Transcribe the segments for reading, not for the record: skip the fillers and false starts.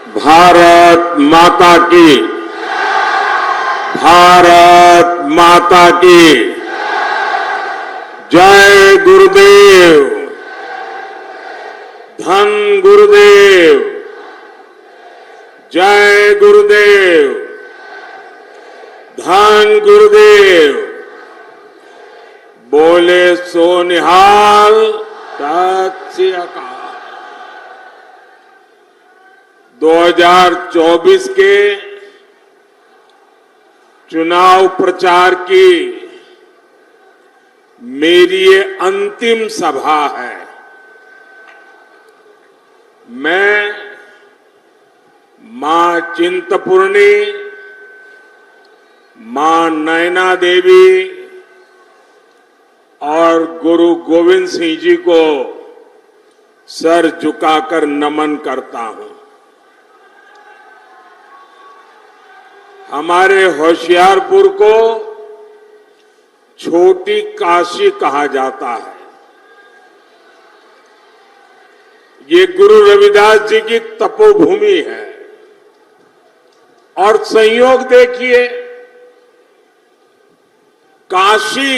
भारत माता की, भारत माता की जय गुरुदेव, धन गुरुदेव, जय गुरुदेव, धन गुरुदेव। बोले सो निहाल, सत श्री अकाल। 2024 के चुनाव प्रचार की मेरी ये अंतिम सभा है। मैं मां चिंतपूर्णी, मां नैना देवी और गुरु गोविंद सिंह जी को सर झुकाकर नमन करता हूं। हमारे होशियारपुर को छोटी काशी कहा जाता है। ये गुरु रविदास जी की तपोभूमि है। और संयोग देखिए, काशी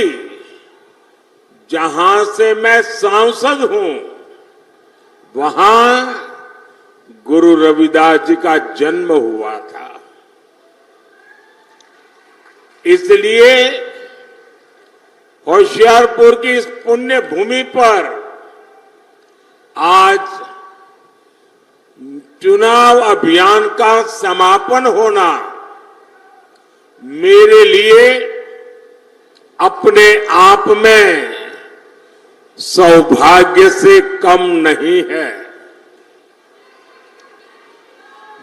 जहां से मैं सांसद हूं, वहां गुरु रविदास जी का जन्म हुआ था। इसलिए होशियारपुर की इस पुण्य भूमि पर आज चुनाव अभियान का समापन होना मेरे लिए अपने आप में सौभाग्य से कम नहीं है।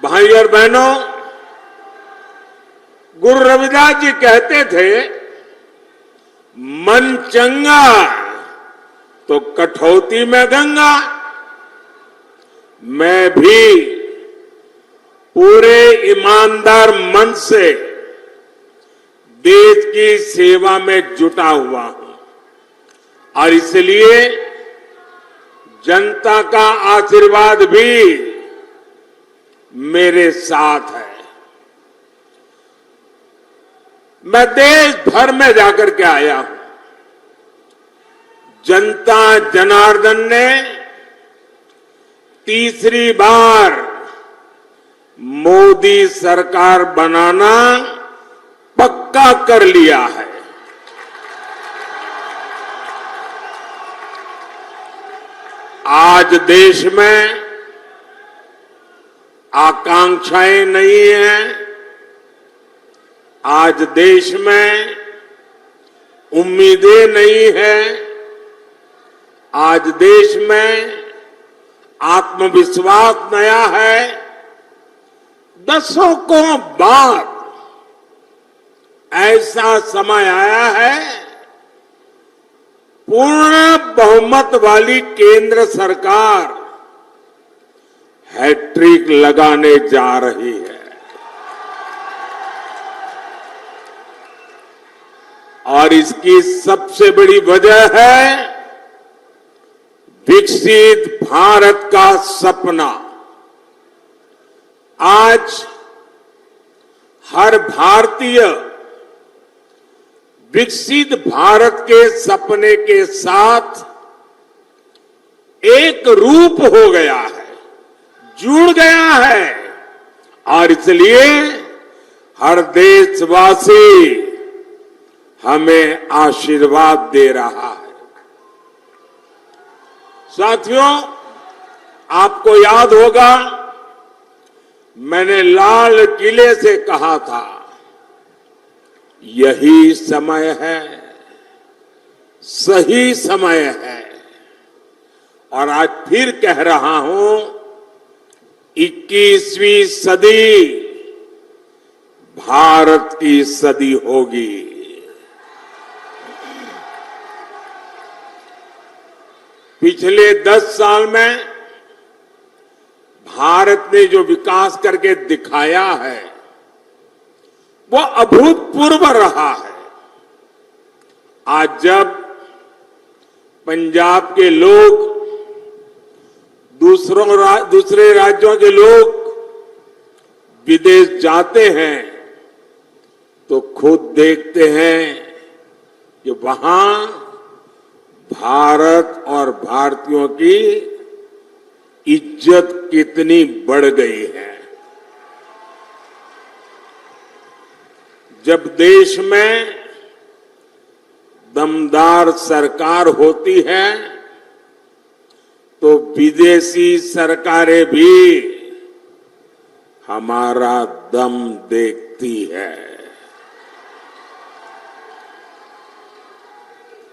भाई और बहनों, गुरु रविदास जी कहते थे, मन चंगा तो कठौती में गंगा। मैं भी पूरे ईमानदार मन से देश की सेवा में जुटा हुआ हूं और इसलिए जनता का आशीर्वाद भी मेरे साथ है। मैं देश भर में जाकर के आया हूं। जनता जनार्दन ने तीसरी बार मोदी सरकार बनाना पक्का कर लिया है। आज देश में आकांक्षाएं नहीं हैं। आज देश में उम्मीदें नहीं हैं। आज देश में आत्मविश्वास नया है। दशकों बाद ऐसा समय आया है, पूर्ण बहुमत वाली केंद्र सरकार हैट्रिक लगाने जा रही है। और इसकी सबसे बड़ी वजह है विकसित भारत का सपना। आज हर भारतीय विकसित भारत के सपने के साथ एक रूप हो गया है, जुड़ गया है। और इसलिए हर देशवासी हमें आशीर्वाद दे रहा है। साथियों, आपको याद होगा, मैंने लाल किले से कहा था, यही समय है, सही समय है। और आज फिर कह रहा हूं, 21वीं सदी भारत की सदी होगी। पिछले 10 साल में भारत ने जो विकास करके दिखाया है, वो अभूतपूर्व रहा है। आज जब पंजाब के लोग, दूसरे राज्यों के लोग विदेश जाते हैं तो खुद देखते हैं कि वहां भारत और भारतीयों की इज्जत कितनी बढ़ गई है। जब देश में दमदार सरकार होती है तो विदेशी सरकारें भी हमारा दम देखती है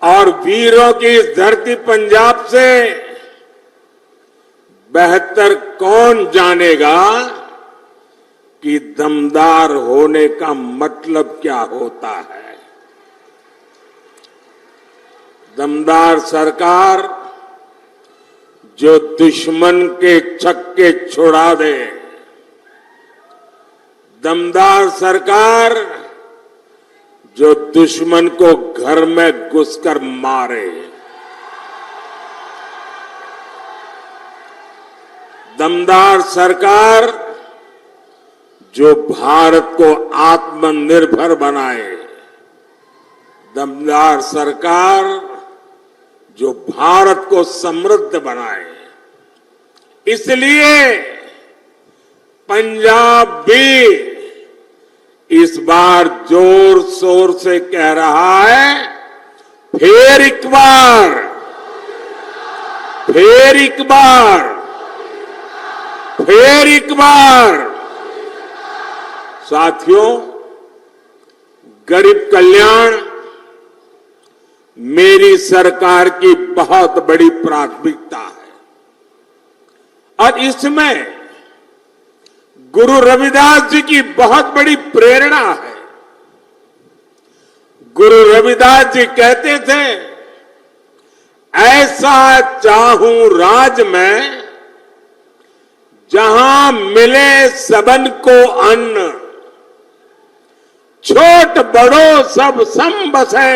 और वीरों की इस धरती पंजाब से बेहतर कौन जानेगा कि दमदार होने का मतलब क्या होता है। दमदार सरकार जो दुश्मन के छक्के छुड़ा दे, दमदार सरकार जो दुश्मन को घर में घुसकर मारे, दमदार सरकार जो भारत को आत्मनिर्भर बनाए, दमदार सरकार जो भारत को समृद्ध बनाए। इसलिए पंजाब भी इस बार जोर शोर से कह रहा है, फिर एक बार, फिर एक बार, फिर एक बार। साथियों, गरीब कल्याण मेरी सरकार की बहुत बड़ी प्राथमिकता है और इसमें गुरु रविदास जी की बहुत बड़ी प्रेरणा है। गुरु रविदास जी कहते थे, ऐसा चाहूं राज में जहां मिले सबन को अन्न, छोट बड़ो सब सम बसे,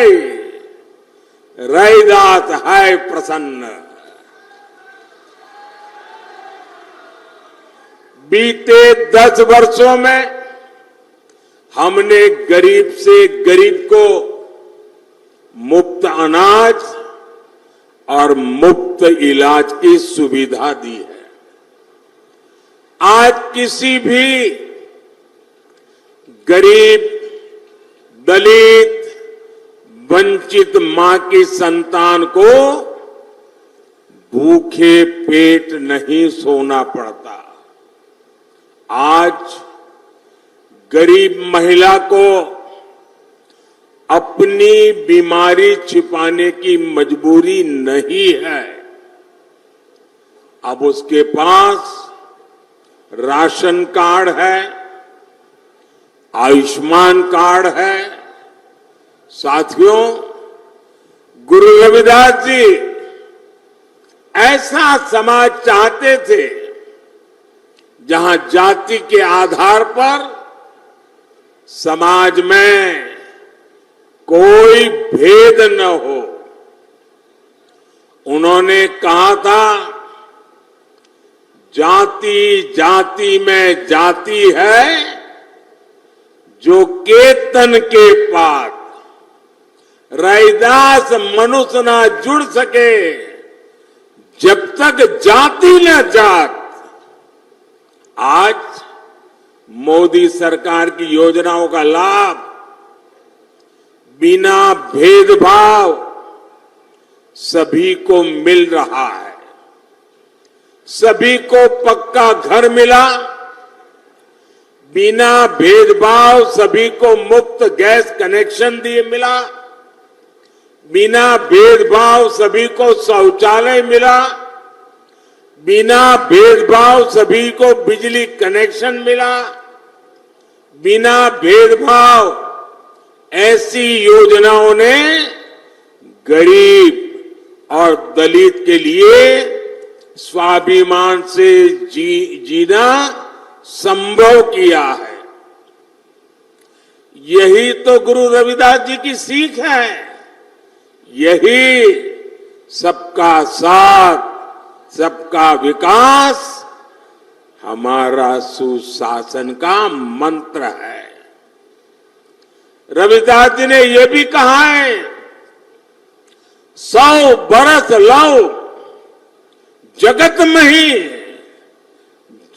रैदास है प्रसन्न। बीते 10 वर्षों में हमने गरीब से गरीब को मुफ्त अनाज और मुफ्त इलाज की सुविधा दी है। आज किसी भी गरीब, दलित, वंचित मां की संतान को भूखे पेट नहीं सोना पड़ता। आज गरीब महिला को अपनी बीमारी छिपाने की मजबूरी नहीं है। अब उसके पास राशन कार्ड है, आयुष्मान कार्ड है। साथियों, गुरु रविदास जी ऐसा समाज चाहते थे जहां जाति के आधार पर समाज में कोई भेद न हो। उन्होंने कहा था, जाति जाति में जाति है, जो केतन के पात, रैदास मनुष्य ना जुड़ सके जब तक जाति न जात। आज मोदी सरकार की योजनाओं का लाभ बिना भेदभाव सभी को मिल रहा है। सभी को पक्का घर मिला, बिना भेदभाव सभी को मुफ्त गैस कनेक्शन दिए मिला, बिना भेदभाव सभी को शौचालय मिला, बिना भेदभाव सभी को बिजली कनेक्शन मिला, बिना भेदभाव ऐसी योजनाओं ने गरीब और दलित के लिए स्वाभिमान से जीना संभव किया है। यही तो गुरु रविदास जी की सीख है। यही सबका साथ, सबका विकास हमारा सुशासन का मंत्र है। रविदास जी ने यह भी कहा है, 100 बरस लाओ जगत में ही,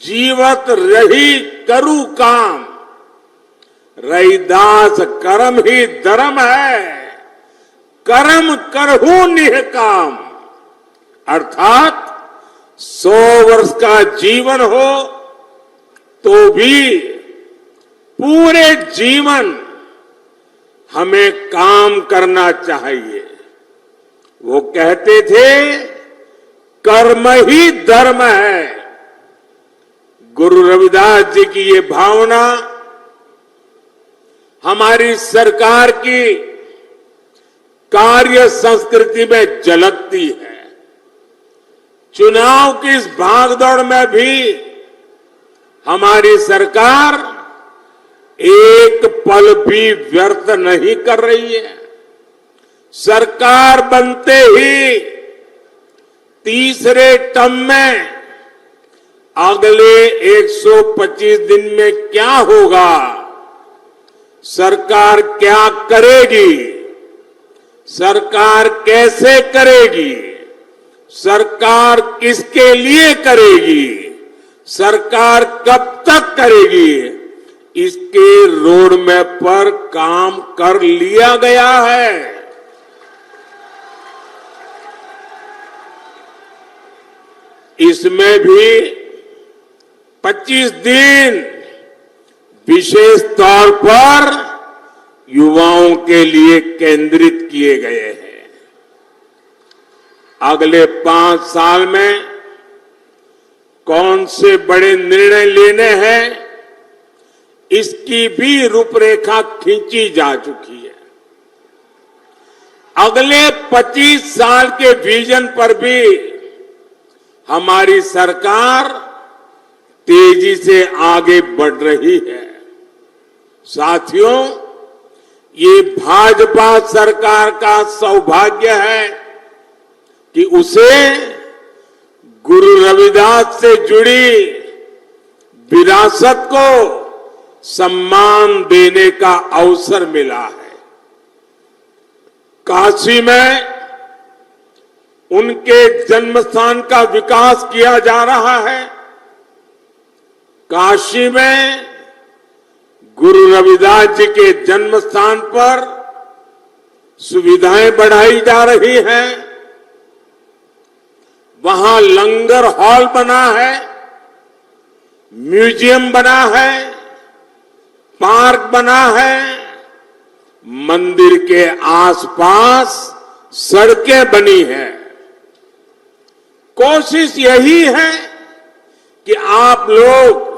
जीवत रही करू काम, रैदास कर्म ही धर्म है, कर्म करहु निह काम। अर्थात 100 वर्ष का जीवन हो तो भी पूरे जीवन हमें काम करना चाहिए। वो कहते थे कर्म ही धर्म है। गुरु रविदास जी की ये भावना हमारी सरकार की कार्य संस्कृति में झलकती है। चुनाव की इस भागदौड़ में भी हमारी सरकार एक पल भी व्यर्थ नहीं कर रही है। सरकार बनते ही तीसरे टर्म में अगले 125 दिन में क्या होगा, सरकार क्या करेगी, सरकार कैसे करेगी, सरकार किसके लिए करेगी, सरकार कब तक करेगी, इसके रोड मैप पर काम कर लिया गया है। इसमें भी 25 दिन विशेष तौर पर युवाओं के लिए केंद्रित किए गए हैं। अगले 5 साल में कौन से बड़े निर्णय लेने हैं, इसकी भी रूपरेखा खींची जा चुकी है। अगले 25 साल के विजन पर भी हमारी सरकार तेजी से आगे बढ़ रही है। साथियों, ये भाजपा सरकार का सौभाग्य है कि उसे गुरु रविदास से जुड़ी विरासत को सम्मान देने का अवसर मिला है। काशी में उनके जन्म स्थान का विकास किया जा रहा है। काशी में गुरु रविदास जी के जन्म स्थान पर सुविधाएं बढ़ाई जा रही हैं। वहां लंगर हॉल बना है, म्यूजियम बना है, पार्क बना है, मंदिर के आसपास सड़कें बनी हैं। कोशिश यही है कि आप लोग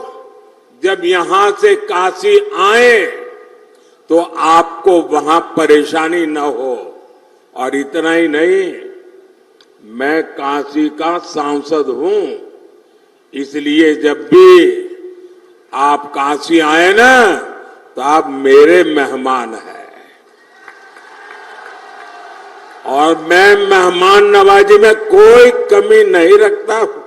जब यहां से काशी आए तो आपको वहां परेशानी न हो। और इतना ही नहीं, मैं काशी का सांसद हूं, इसलिए जब भी आप काशी आए ना तो आप मेरे मेहमान हैं। और मैं मेहमान नवाजी में कोई कमी नहीं रखता हूं।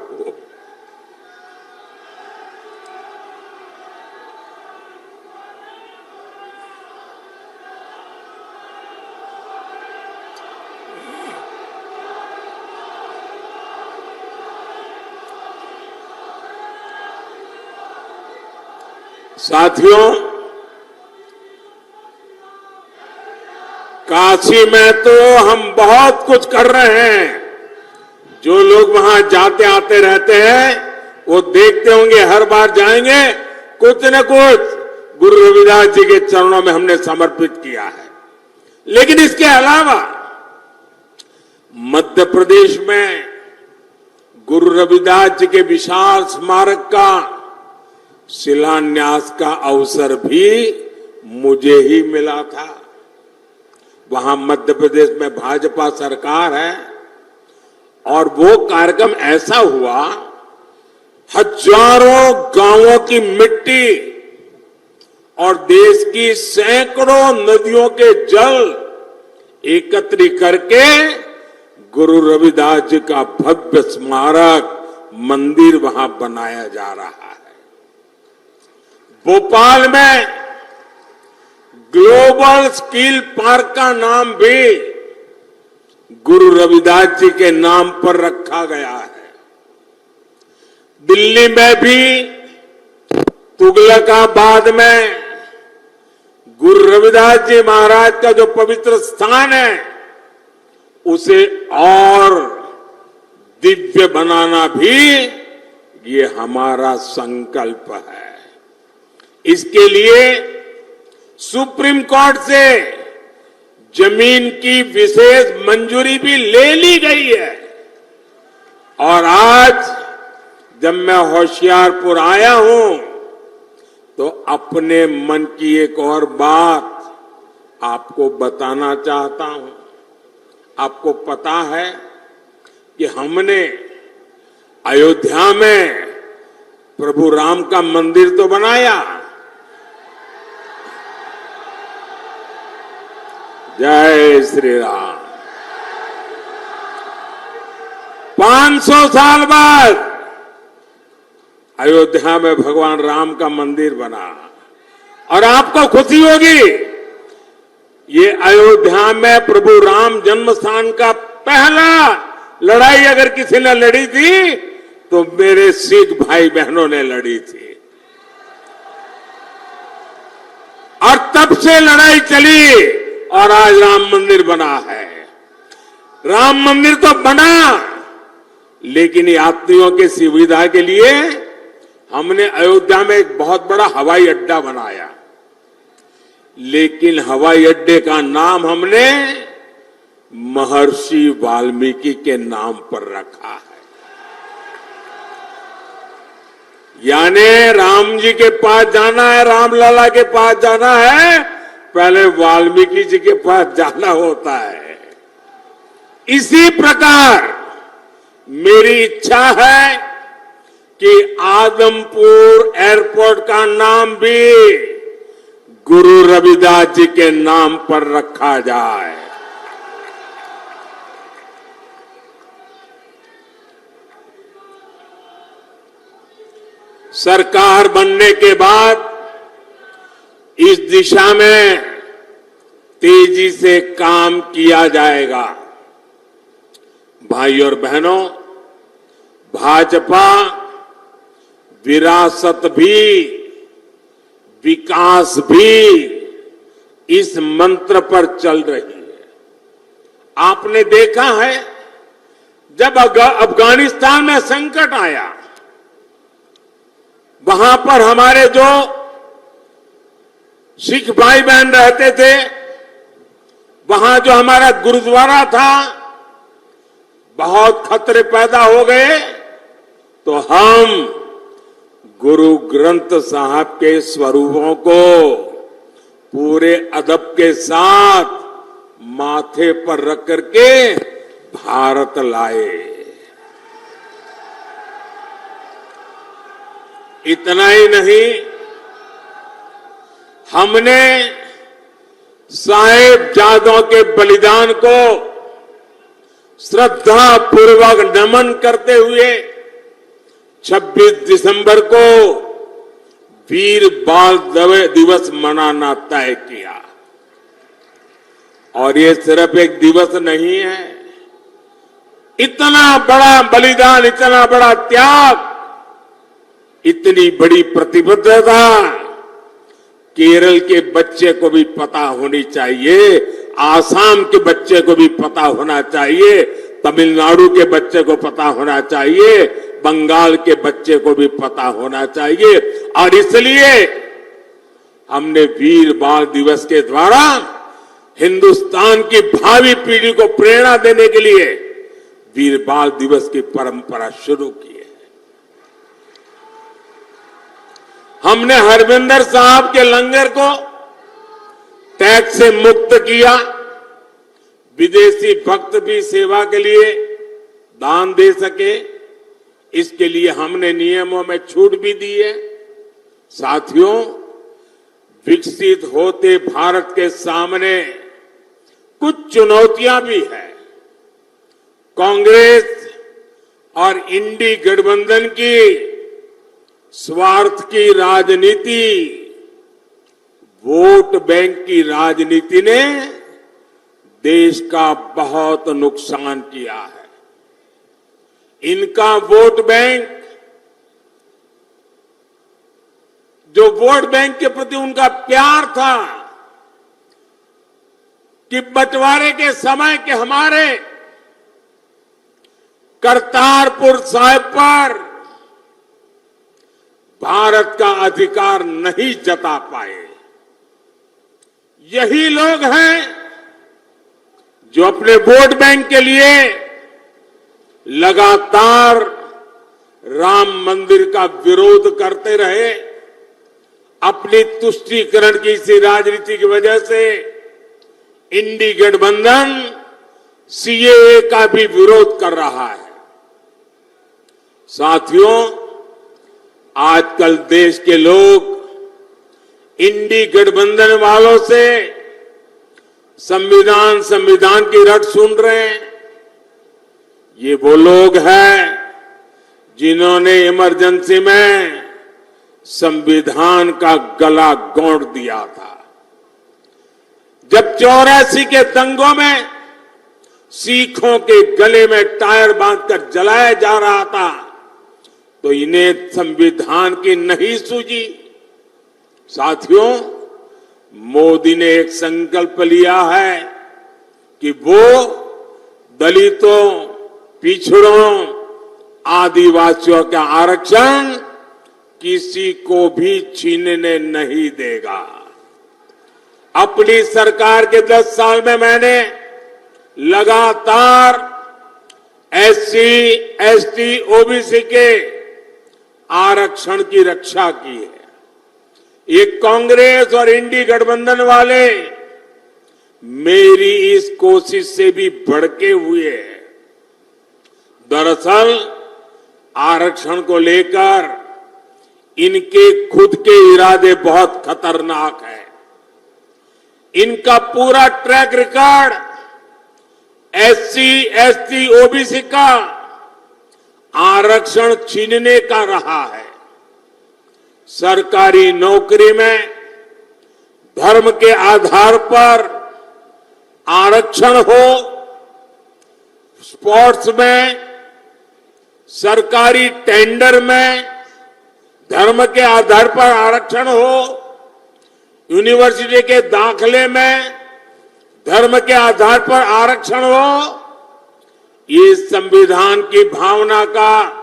साथियों, काशी में तो हम बहुत कुछ कर रहे हैं। जो लोग वहां जाते आते रहते हैं वो देखते होंगे, हर बार जाएंगे कुछ न कुछ गुरु रविदास जी के चरणों में हमने समर्पित किया है। लेकिन इसके अलावा मध्य प्रदेश में गुरु रविदास जी के विशाल स्मारक का शिलान्यास का अवसर भी मुझे ही मिला था। वहां मध्य प्रदेश में भाजपा सरकार है और वो कार्यक्रम ऐसा हुआ, हजारों गांवों की मिट्टी और देश की सैकड़ों नदियों के जल एकत्रित करके गुरु रविदास जी का भव्य स्मारक मंदिर वहां बनाया जा रहा है। भोपाल में ग्लोबल स्किल पार्क का नाम भी गुरु रविदास जी के नाम पर रखा गया है। दिल्ली में भी तुगलकाबाद में गुरु रविदास जी महाराज का जो पवित्र स्थान है उसे और दिव्य बनाना भी ये हमारा संकल्प है। इसके लिए सुप्रीम कोर्ट से जमीन की विशेष मंजूरी भी ले ली गई है। और आज जब मैं होशियारपुर आया हूं तो अपने मन की एक और बात आपको बताना चाहता हूं। आपको पता है कि हमने अयोध्या में प्रभु राम का मंदिर तो बनाया, जय श्री राम। 500 साल बाद अयोध्या में भगवान राम का मंदिर बना। और आपको खुशी होगी, ये अयोध्या में प्रभु राम जन्म स्थान का पहला लड़ाई अगर किसी ने लड़ी थी तो मेरे सिख भाई बहनों ने लड़ी थी। और तब से लड़ाई चली और आज राम मंदिर बना है। राम मंदिर तो बना, लेकिन यात्रियों की सुविधा के लिए हमने अयोध्या में एक बहुत बड़ा हवाई अड्डा बनाया। लेकिन हवाई अड्डे का नाम हमने महर्षि वाल्मीकि के नाम पर रखा है। यानी राम जी के पास जाना है, रामलला के पास जाना है, पहले वाल्मीकि जी के पास जाना होता है। इसी प्रकार मेरी इच्छा है कि आदमपुर एयरपोर्ट का नाम भी गुरु रविदास जी के नाम पर रखा जाए। सरकार बनने के बाद इस दिशा में तेजी से काम किया जाएगा। भाई और बहनों, भाजपा विरासत भी विकास भी इस मंत्र पर चल रही है। आपने देखा है जब अफगानिस्तान में संकट आया, वहां पर हमारे जो सिख भाई बहन रहते थे, वहां जो हमारा गुरुद्वारा था, बहुत खतरे पैदा हो गए, तो हम गुरु ग्रंथ साहब के स्वरूपों को पूरे अदब के साथ माथे पर रख करके भारत लाए। इतना ही नहीं, हमने साहिबजादों के बलिदान को श्रद्धा पूर्वक नमन करते हुए 26 दिसंबर को वीर बाल दिवस मनाना तय किया। और ये सिर्फ एक दिवस नहीं है, इतना बड़ा बलिदान, इतना बड़ा त्याग, इतनी बड़ी प्रतिबद्धता केरल के बच्चे को भी पता होनी चाहिए, आसाम के बच्चे को भी पता होना चाहिए, तमिलनाडु के बच्चे को पता होना चाहिए, बंगाल के बच्चे को भी पता होना चाहिए। और इसलिए हमने वीर बाल दिवस के द्वारा हिंदुस्तान की भावी पीढ़ी को प्रेरणा देने के लिए वीर बाल दिवस की परंपरा शुरू की है। हमने हरविंदर साहब के लंगर को टैक्स से मुक्त किया। विदेशी भक्त भी सेवा के लिए दान दे सके, इसके लिए हमने नियमों में छूट भी दी है। साथियों, विकसित होते भारत के सामने कुछ चुनौतियां भी है। कांग्रेस और इंडी गठबंधन की स्वार्थ की राजनीति, वोट बैंक की राजनीति ने देश का बहुत नुकसान किया है। इनका वोट बैंक, जो वोट बैंक के प्रति उनका प्यार था कि बंटवारे के समय के हमारे करतारपुर साहिब पर भारत का अधिकार नहीं जता पाए, यही लोग हैं जो अपने वोट बैंक के लिए लगातार राम मंदिर का विरोध करते रहे। अपनी तुष्टीकरण की इसी राजनीति की वजह से इंडी गठबंधन सीएए का भी विरोध कर रहा है। साथियों, आजकल देश के लोग इंडी गठबंधन वालों से संविधान की रट सुन रहे हैं। ये वो लोग हैं जिन्होंने इमरजेंसी में संविधान का गला घोंट दिया था। जब 84 के दंगों में सिखों के गले में टायर बांधकर जलाया जा रहा था, तो इन्हें संविधान की नहीं सूझी। साथियों, मोदी ने एक संकल्प लिया है कि वो दलितों, पिछड़ों, आदिवासियों का आरक्षण किसी को भी छीनने नहीं देगा। अपनी सरकार के 10 साल में मैंने लगातार एससी, एसटी, ओबीसी के आरक्षण की रक्षा की है। ये कांग्रेस और इंडी गठबंधन वाले मेरी इस कोशिश से भी भड़के हुए हैं। दरअसल आरक्षण को लेकर इनके खुद के इरादे बहुत खतरनाक हैं। इनका पूरा track record SC, ST, OBC का आरक्षण छीनने का रहा है। सरकारी नौकरी में धर्म के आधार पर आरक्षण हो, स्पोर्ट्स में, सरकारी टेंडर में धर्म के आधार पर आरक्षण हो, यूनिवर्सिटी के दाखले में धर्म के आधार पर आरक्षण हो, ये संविधान की भावना का,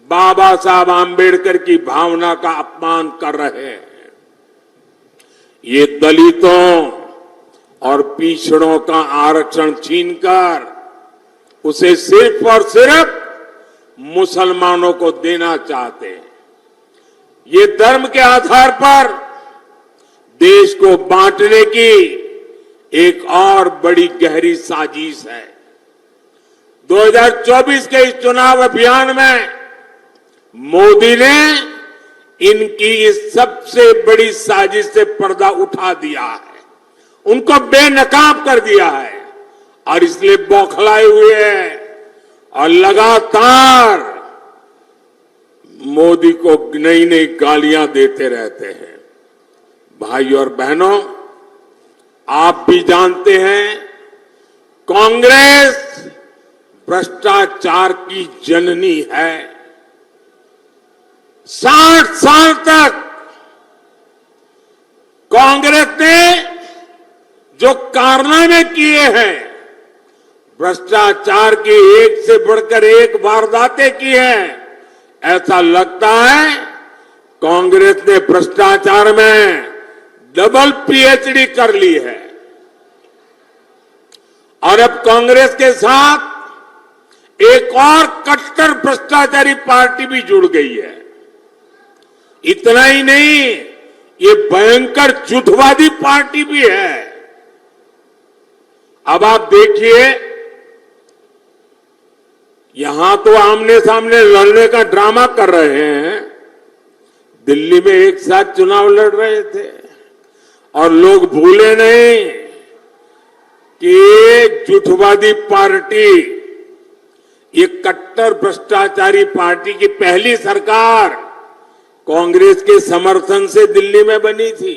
बाबा साहब आम्बेडकर की भावना का अपमान कर रहे हैं। ये दलितों और पिछड़ों का आरक्षण छीनकर उसे सिर्फ और सिर्फ मुसलमानों को देना चाहते हैं। ये धर्म के आधार पर देश को बांटने की एक और बड़ी गहरी साजिश है। 2024 के इस चुनाव अभियान में मोदी ने इनकी इस सबसे बड़ी साजिश से पर्दा उठा दिया है, उनको बेनकाब कर दिया है और इसलिए बौखलाए हुए हैं और लगातार मोदी को नई नई गालियां देते रहते हैं। भाई और बहनों, आप भी जानते हैं कांग्रेस भ्रष्टाचार की जननी है। 60 साल तक कांग्रेस ने जो कारनामे किए हैं, भ्रष्टाचार की एक से बढ़कर एक वारदातें की हैं, ऐसा लगता है कांग्रेस ने भ्रष्टाचार में डबल पीएचडी कर ली है। और अब कांग्रेस के साथ एक और कट्टर भ्रष्टाचारी पार्टी भी जुड़ गई है। इतना ही नहीं, ये भयंकर झूठवादी पार्टी भी है। अब आप देखिए, यहां तो आमने सामने लड़ने का ड्रामा कर रहे हैं, दिल्ली में एक साथ चुनाव लड़ रहे थे और लोग भूले नहीं कि झूठवादी पार्टी ये कट्टर भ्रष्टाचारी पार्टी की पहली सरकार कांग्रेस के समर्थन से दिल्ली में बनी थी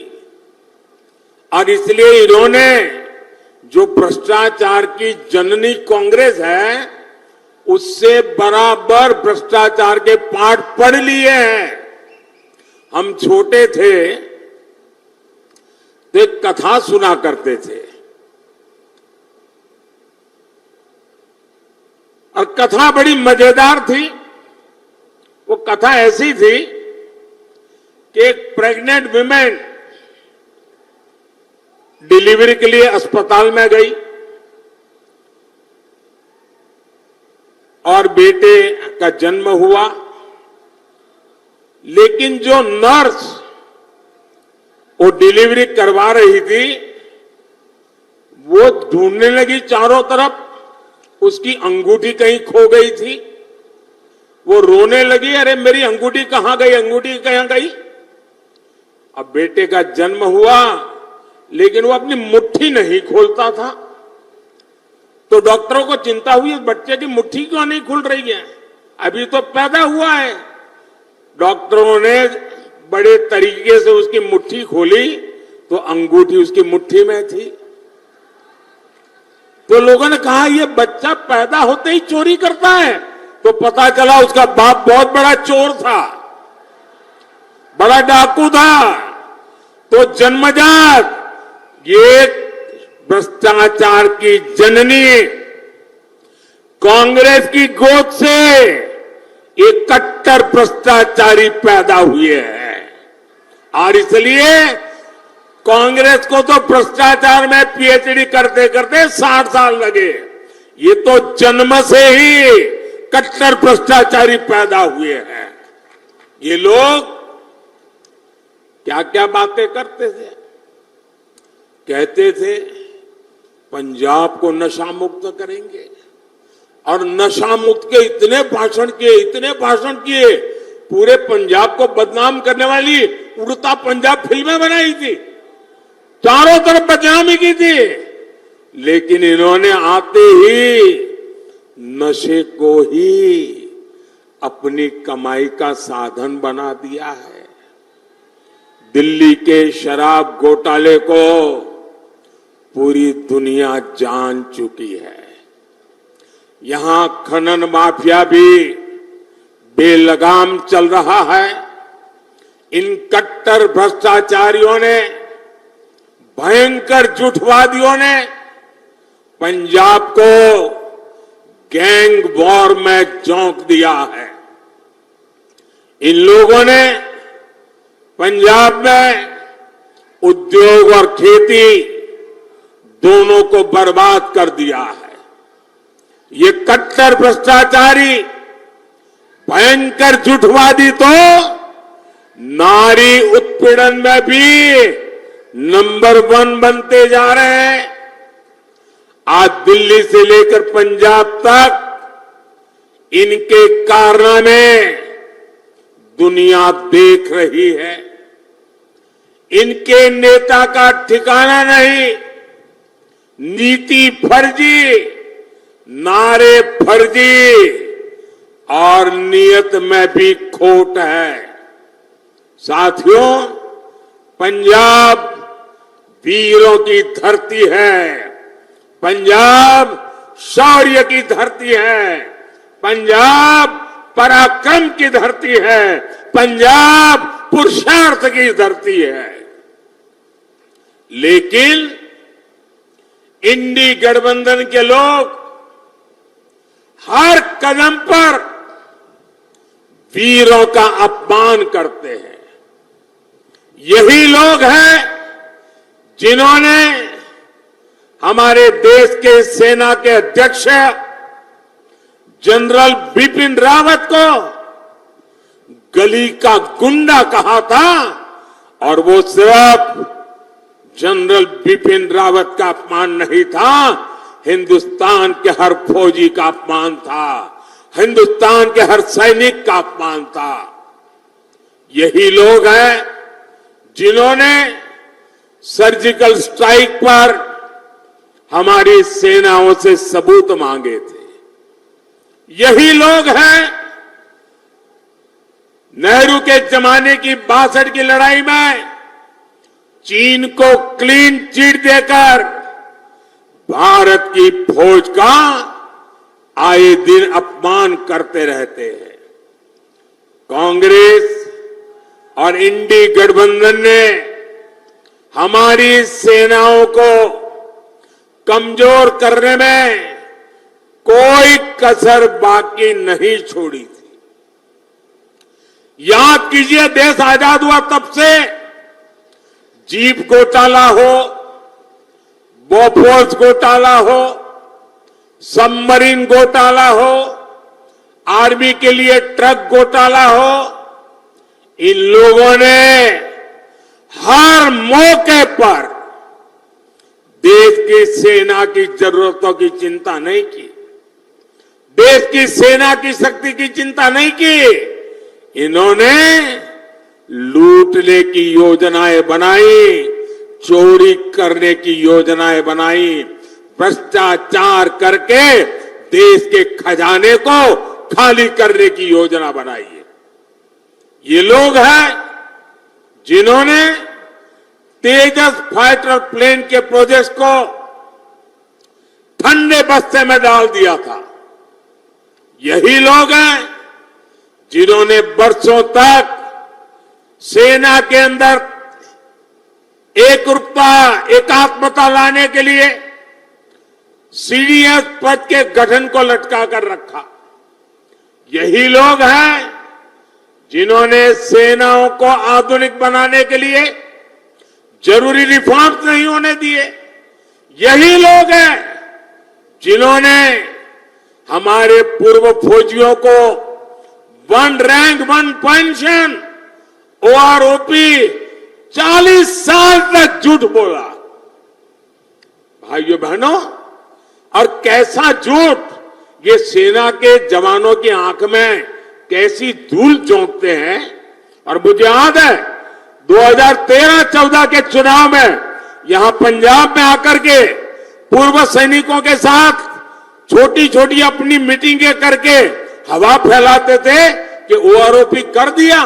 और इसलिए इन्होंने जो भ्रष्टाचार की जननी कांग्रेस है उससे बराबर भ्रष्टाचार के पाठ पढ़ लिए हैं। हम छोटे थे तो एक कथा सुना करते थे और कथा बड़ी मजेदार थी। वो कथा ऐसी थी कि एक प्रेग्नेंट विमेन डिलीवरी के लिए अस्पताल में गई और बेटे का जन्म हुआ, लेकिन जो नर्स वो डिलीवरी करवा रही थी वो ढूंढने लगी चारों तरफ, उसकी अंगूठी कहीं खो गई थी। वो रोने लगी, अरे मेरी अंगूठी कहां गई, अंगूठी कहां गई। अब बेटे का जन्म हुआ लेकिन वो अपनी मुट्ठी नहीं खोलता था, तो डॉक्टरों को चिंता हुई बच्चे की मुट्ठी क्यों नहीं खुल रही है, अभी तो पैदा हुआ है। डॉक्टरों ने बड़े तरीके से उसकी मुट्ठी खोली तो अंगूठी उसकी मुट्ठी में थी। तो लोगों ने कहा ये बच्चा पैदा होते ही चोरी करता है, तो पता चला उसका बाप बहुत बड़ा चोर था, बड़ा डाकू था। तो जन्मजात ये भ्रष्टाचार की जननी कांग्रेस की गोद से एक कट्टर भ्रष्टाचारी पैदा हुए हैं और इसलिए कांग्रेस को तो भ्रष्टाचार में पीएचडी करते करते 60 साल लगे। ये तो जन्म से ही कट्टर भ्रष्टाचारी पैदा हुए हैं। ये लोग क्या क्या बातें करते थे, कहते थे पंजाब को नशा मुक्त करेंगे और नशा मुक्त के इतने भाषण किए, पूरे पंजाब को बदनाम करने वाली उड़ता पंजाब फिल्में बनाई थी, चारों तरफ बदनामी की थी। लेकिन इन्होंने आते ही नशे को ही अपनी कमाई का साधन बना दिया है। दिल्ली के शराब घोटाले को पूरी दुनिया जान चुकी है। यहां खनन माफिया भी बेलगाम चल रहा है। इन कट्टर भ्रष्टाचारियों ने, भयंकर झूठवादियों ने पंजाब को गैंग वॉर में झोंक दिया है। इन लोगों ने पंजाब में उद्योग और खेती दोनों को बर्बाद कर दिया है। ये कट्टर भ्रष्टाचारी, भयंकर झूठवादी तो नारी उत्पीड़न में भी नंबर 1 बनते जा रहे हैं। आज दिल्ली से लेकर पंजाब तक इनके कारनामे दुनिया देख रही है। इनके नेता का ठिकाना नहीं, नीति फर्जी, नारे फर्जी और नियत में भी खोट है। साथियों, पंजाब वीरों की धरती है, पंजाब शौर्य की धरती है, पंजाब पराक्रम की धरती है, पंजाब पुरुषार्थ की धरती है। लेकिन इंडी गठबंधन के लोग हर कदम पर वीरों का अपमान करते हैं। यही लोग हैं जिन्होंने हमारे देश के सेना के अध्यक्ष जनरल बिपिन रावत को गली का गुंडा कहा था, और वो सिर्फ जनरल बिपिन रावत का अपमान नहीं था, हिंदुस्तान के हर फौजी का अपमान था, हिंदुस्तान के हर सैनिक का अपमान था। यही लोग हैं जिन्होंने सर्जिकल स्ट्राइक पर हमारी सेनाओं से सबूत मांगे थे। यही लोग हैं नेहरू के जमाने की 62 की लड़ाई में चीन को क्लीन चिट देकर भारत की फौज का आए दिन अपमान करते रहते हैं। कांग्रेस और इंडी गठबंधन ने हमारी सेनाओं को कमजोर करने में कोई कसर बाकी नहीं छोड़ी थी। याद कीजिए, देश आजाद हुआ तब से जीप घोटाला हो, बोफोर्स घोटाला हो, सबमरीन घोटाला हो, आर्मी के लिए ट्रक घोटाला हो, इन लोगों ने हर मौके पर देश की सेना की जरूरतों की चिंता नहीं की, देश की सेना की शक्ति की चिंता नहीं की। इन्होंने लूटने की योजनाएं बनाई, चोरी करने की योजनाएं बनाई, भ्रष्टाचार करके देश के खजाने को खाली करने की योजना बनाई है। ये लोग हैं जिन्होंने तेजस फाइटर प्लेन के प्रोजेक्ट को ठंडे बस्ते में डाल दिया था। यही लोग हैं जिन्होंने वर्षों तक सेना के अंदर एकरूपता, एकात्मता लाने के लिए सीडीएस पद के गठन को लटका कर रखा। यही लोग हैं जिन्होंने सेनाओं को आधुनिक बनाने के लिए जरूरी रिफॉर्म्स नहीं होने दिए। यही लोग हैं जिन्होंने हमारे पूर्व फौजियों को 1 रैंक 1 पेंशन, ओआरओपी 40 साल तक झूठ बोला। भाइयों बहनों, और कैसा झूठ, ये सेना के जवानों की आंख में कैसी धूल झोंकते हैं। और मुझे याद है 2013-14 के चुनाव में यहां पंजाब में आकर के पूर्व सैनिकों के साथ छोटी छोटी अपनी मीटिंगें करके हवा फैलाते थे कि ओआरओपी कर दिया।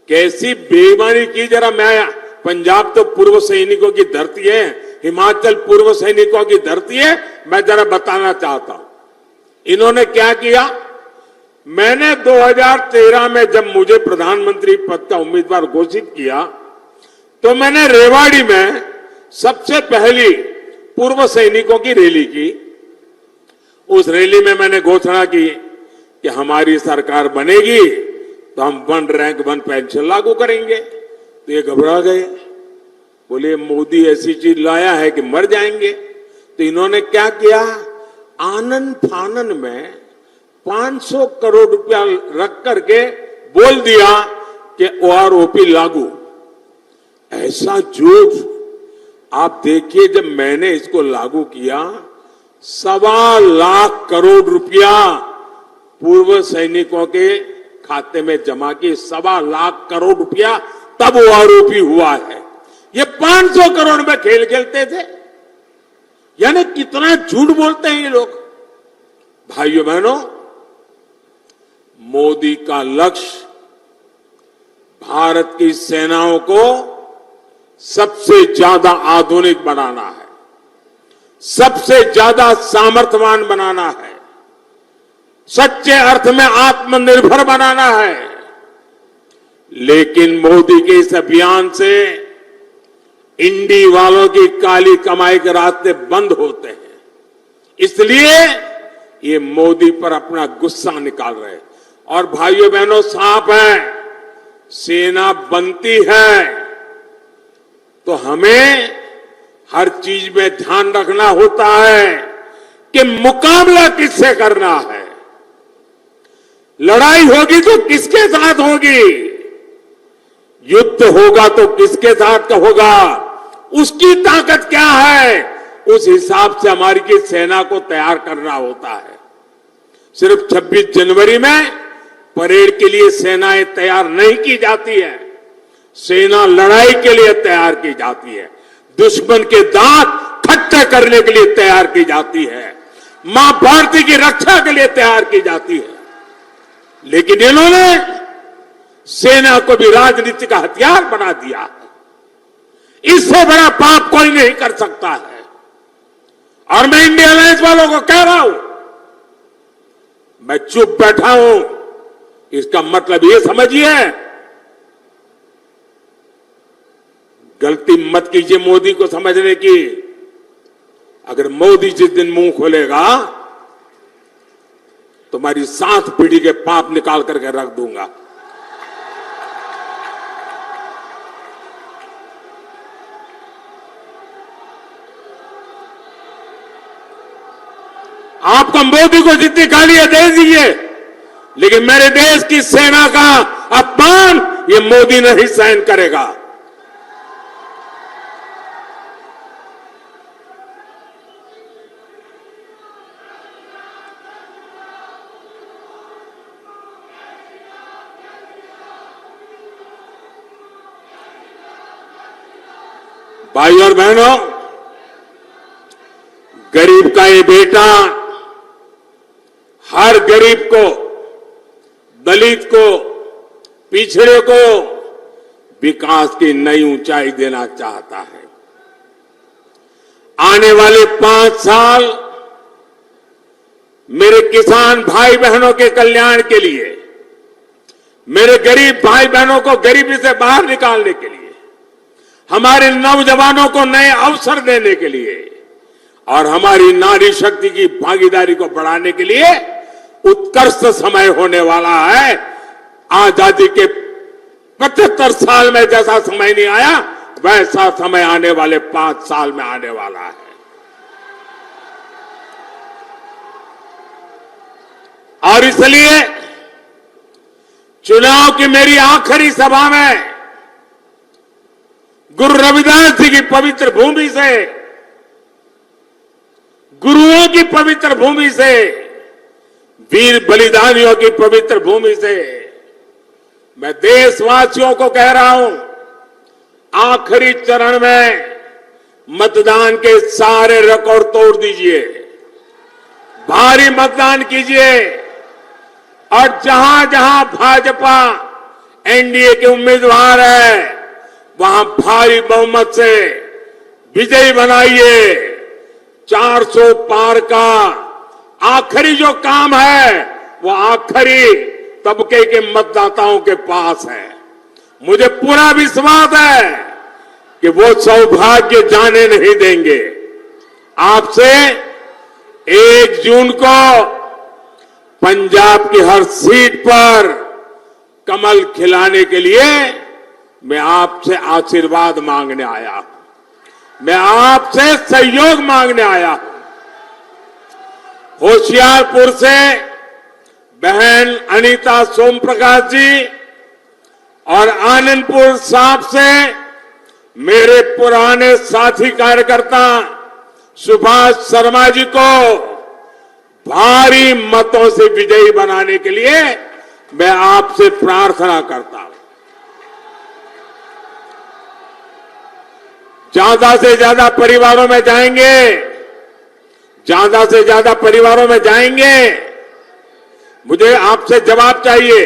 कैसी बेईमानी की, जरा मैं, पंजाब तो पूर्व सैनिकों की धरती है, हिमाचल पूर्व सैनिकों की धरती है, मैं जरा बताना चाहता हूं इन्होंने क्या किया। मैंने 2013 में जब मुझे प्रधानमंत्री पद का उम्मीदवार घोषित किया तो मैंने रेवाड़ी में सबसे पहली पूर्व सैनिकों की रैली की। उस रैली में मैंने घोषणा की कि हमारी सरकार बनेगी तो हम 1 रैंक 1 पेंशन लागू करेंगे। तो ये घबरा गए, बोले मोदी ऐसी चीज लाया है कि मर जाएंगे। तो इन्होंने क्या किया, आनन फानन में 500 करोड़ रुपया रख करके बोल दिया कि ओआरओपी लागू। ऐसा झूठ आप देखिए, जब मैंने इसको लागू किया 1.25 लाख करोड़ रुपया पूर्व सैनिकों के खाते में जमा की, 1.25 लाख करोड़ रुपया तब ओआरओपी हुआ है। ये 500 करोड़ में खेल खेलते थे। यानी कितना झूठ बोलते हैं ये लोग। भाइयों बहनों, मोदी का लक्ष्य भारत की सेनाओं को सबसे ज्यादा आधुनिक बनाना है, सबसे ज्यादा सामर्थ्यवान बनाना है, सच्चे अर्थ में आत्मनिर्भर बनाना है। लेकिन मोदी के इस अभियान से इंडी वालों की काली कमाई के रास्ते बंद होते हैं। इसलिए ये मोदी पर अपना गुस्सा निकाल रहे हैं। और भाइयों बहनों, साफ है, सेना बनती है तो हमें हर चीज में ध्यान रखना होता है कि मुकाबला किससे करना है। लड़ाई होगी तो किसके साथ होगी, युद्ध होगा तो किसके साथ होगा, उसकी ताकत क्या है, उस हिसाब से हमारी की सेना को तैयार करना होता है। सिर्फ 26 जनवरी में परेड के लिए सेनाएं तैयार नहीं की जाती है, सेना लड़ाई के लिए तैयार की जाती है, दुश्मन के दांत खट्टे करने के लिए तैयार की जाती है। मां भारती की रक्षा के लिए तैयार की जाती है, लेकिन इन्होंने सेना को भी राजनीति का हथियार बना दिया है। इससे बड़ा पाप कोई नहीं कर सकता है। और मैं इंडिया अलायंस वालों को कह रहा हूं, मैं चुप बैठा हूं, इसका मतलब ये समझिए, गलती मत कीजिए मोदी को समझने की। अगर मोदी जिस दिन मुंह खोलेगा, तुम्हारी 7 पीढ़ी के पाप निकाल करके रख दूंगा। आपको मोदी को जितनी गालियां दे दीजिए, लेकिन मेरे देश की सेना का अपमान ये मोदी नहीं सहन करेगा। भाई और बहनों, गरीब का ये बेटा हर गरीब को, दलित को, पिछड़े को विकास की नई ऊंचाई देना चाहता है। आने वाले 5 साल मेरे किसान भाई बहनों के कल्याण के लिए, मेरे गरीब भाई बहनों को गरीबी से बाहर निकालने के लिए, हमारे नौजवानों को नए अवसर देने के लिए और हमारी नारी शक्ति की भागीदारी को बढ़ाने के लिए उत्कृष्ट समय होने वाला है। आजादी के 75 साल में जैसा समय नहीं आया, वैसा समय आने वाले 5 साल में आने वाला है। और इसलिए चुनाव की मेरी आखिरी सभा में गुरु रविदास जी की पवित्र भूमि से, गुरुओं की पवित्र भूमि से, वीर बलिदानियों की पवित्र भूमि से मैं देशवासियों को कह रहा हूं, आखिरी चरण में मतदान के सारे रिकॉर्ड तोड़ दीजिए, भारी मतदान कीजिए और जहां जहां भाजपा एनडीए के उम्मीदवार है, वहां भारी बहुमत से विजयी बनाइए। 400 पार का आखिरी जो काम है, वो आखिरी तबके के मतदाताओं के पास है। मुझे पूरा विश्वास है कि वो सौभाग्य जाने नहीं देंगे। आपसे 1 जून को पंजाब की हर सीट पर कमल खिलाने के लिए मैं आपसे आशीर्वाद मांगने आया हूं, मैं आपसे सहयोग मांगने आया हूं। होशियारपुर से बहन अनीता सोमप्रकाश जी और आनंदपुर साहब से मेरे पुराने साथी कार्यकर्ता सुभाष शर्मा जी को भारी मतों से विजयी बनाने के लिए मैं आपसे प्रार्थना करता हूं। ज्यादा से ज्यादा परिवारों में जाएंगे, ज्यादा से ज्यादा परिवारों में जाएंगे। मुझे आपसे जवाब चाहिए,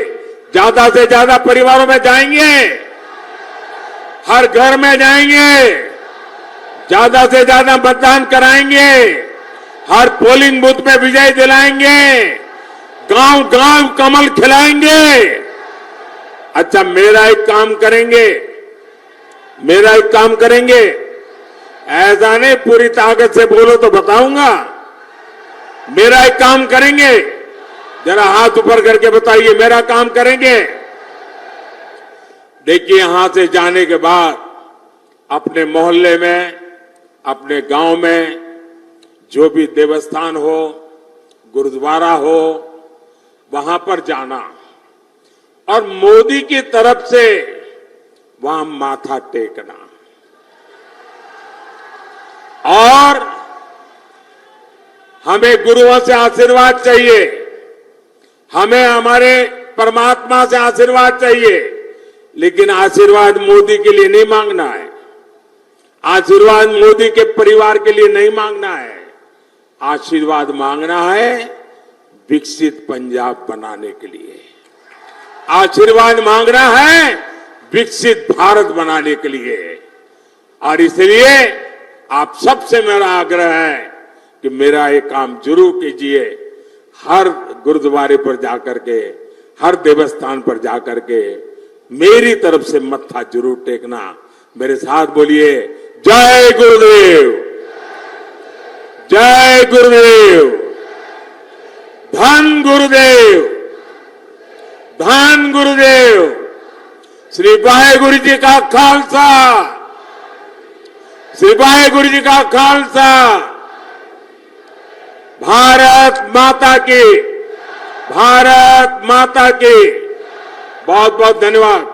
ज्यादा से ज्यादा परिवारों में जाएंगे, हर घर में जाएंगे, ज्यादा से ज्यादा मतदान कराएंगे, हर पोलिंग बूथ में विजय दिलाएंगे, गांव गांव कमल खिलाएंगे। अच्छा, मेरा एक काम करेंगे, ऐसा नहीं पूरी ताकत से बोलो तो बताऊंगा। मेरा एक काम करेंगे, जरा हाथ ऊपर करके बताइए, मेरा काम करेंगे। देखिए, यहां से जाने के बाद अपने मोहल्ले में, अपने गांव में जो भी देवस्थान हो, गुरुद्वारा हो, वहां पर जाना और मोदी की तरफ से वहां माथा टेकना और हमें गुरुओं से आशीर्वाद चाहिए, हमें हमारे परमात्मा से आशीर्वाद चाहिए, लेकिन आशीर्वाद मोदी के लिए नहीं मांगना है, आशीर्वाद मोदी के परिवार के लिए नहीं मांगना है, आशीर्वाद मांगना है विकसित पंजाब बनाने के लिए, आशीर्वाद मांगना है विकसित भारत बनाने के लिए। और इसलिए आप सबसे मेरा आग्रह है कि मेरा ये काम जरूर कीजिए। हर गुरुद्वारे पर जाकर के, हर देवस्थान पर जाकर के मेरी तरफ से मत्था जरूर टेकना। मेरे साथ बोलिए, जय गुरुदेव, जय गुरुदेव, धन गुरुदेव, धन गुरुदेव। श्री वाहेगुरु जी का खालसा, श्री वाहेगुरु जी का खालसा। भारत माता की, भारत माता की। बहुत बहुत धन्यवाद।